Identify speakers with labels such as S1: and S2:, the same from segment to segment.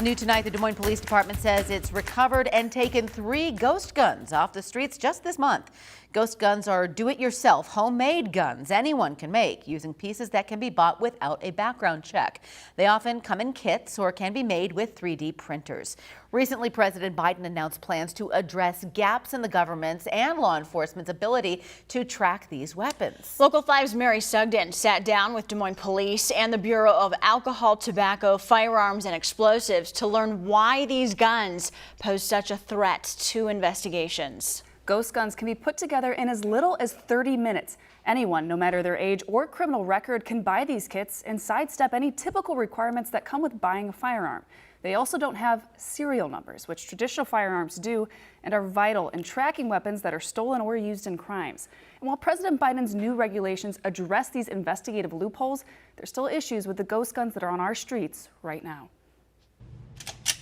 S1: New tonight, the Des Moines Police Department says it's recovered and taken 3 ghost guns off the streets just this month. Ghost guns are do-it-yourself, homemade guns anyone can make using pieces that can be bought without a background check. They often come in kits or can be made with 3D printers. Recently, President Biden announced plans to address gaps in the government's and law enforcement's ability to track these weapons.
S2: Local 5's Mary Sugden sat down with Des Moines Police and the Bureau of Alcohol, Tobacco, Firearms and Explosives to learn why these guns pose such a threat to investigations.
S3: Ghost guns can be put together in as little as 30 minutes. Anyone, no matter their age or criminal record, can buy these kits and sidestep any typical requirements that come with buying a firearm. They also don't have serial numbers, which traditional firearms do, and are vital in tracking weapons that are stolen or used in crimes. And while President Biden's new regulations address these investigative loopholes, there's still issues with the ghost guns that are on our streets right now.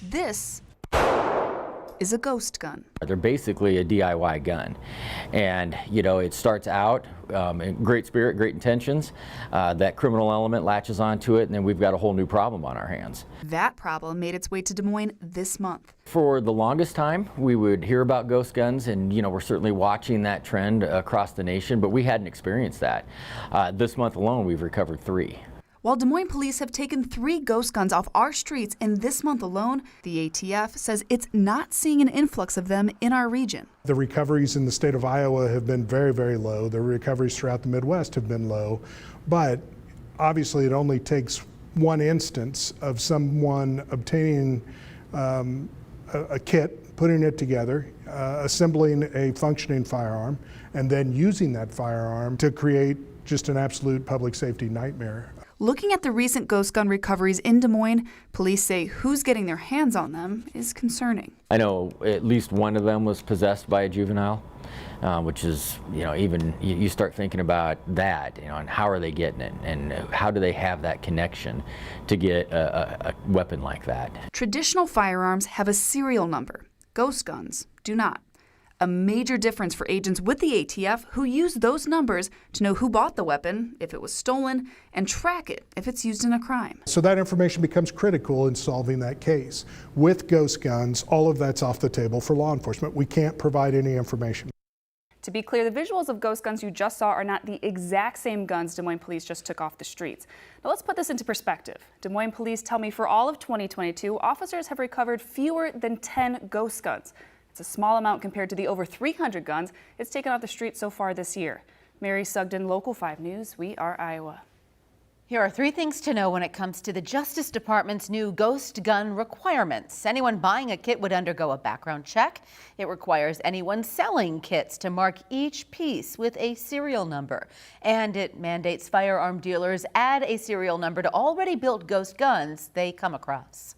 S3: This is a ghost gun.
S4: They're basically a DIY gun, and it starts out in great spirit, great intentions. That criminal element latches onto it, and then we've got a whole new problem on our hands.
S3: That problem made its way to Des Moines this month.
S4: For the longest time, we would hear about ghost guns, and we're certainly watching that trend across the nation, but we hadn't experienced that. This month alone, we've recovered 3.
S3: While Des Moines police have taken 3 ghost guns off our streets in this month alone, the ATF says it's not seeing an influx of them in our region.
S5: The recoveries in the state of Iowa have been very, very low. The recoveries throughout the Midwest have been low, but obviously it only takes one instance of someone obtaining a kit, putting it together, assembling a functioning firearm, and then using that firearm to create just an absolute public safety nightmare.
S3: Looking at the recent ghost gun recoveries in Des Moines, police say who's getting their hands on them is concerning.
S4: I know at least one of them was possessed by a juvenile, which is, even you start thinking about that, and how are they getting it, and how do they have that connection to get a weapon like that?
S3: Traditional firearms have a serial number. Ghost guns do not. A major difference for agents with the ATF who use those numbers to know who bought the weapon, if it was stolen, and track it if it's used in a crime.
S5: So that information becomes critical in solving that case. With ghost guns, all of that's off the table for law enforcement. We can't provide any information.
S3: To be clear, the visuals of ghost guns you just saw are not the exact same guns Des Moines police just took off the streets. Now let's put this into perspective. Des Moines police tell me for all of 2022, officers have recovered fewer than 10 ghost guns. It's a small amount compared to the over 300 guns it's taken off the street so far this year. Mary Sugden, Local 5 News, We Are Iowa.
S1: Here are 3 things to know when it comes to the Justice Department's new ghost gun requirements. Anyone buying a kit would undergo a background check. It requires anyone selling kits to mark each piece with a serial number. And it mandates firearm dealers add a serial number to already built ghost guns they come across.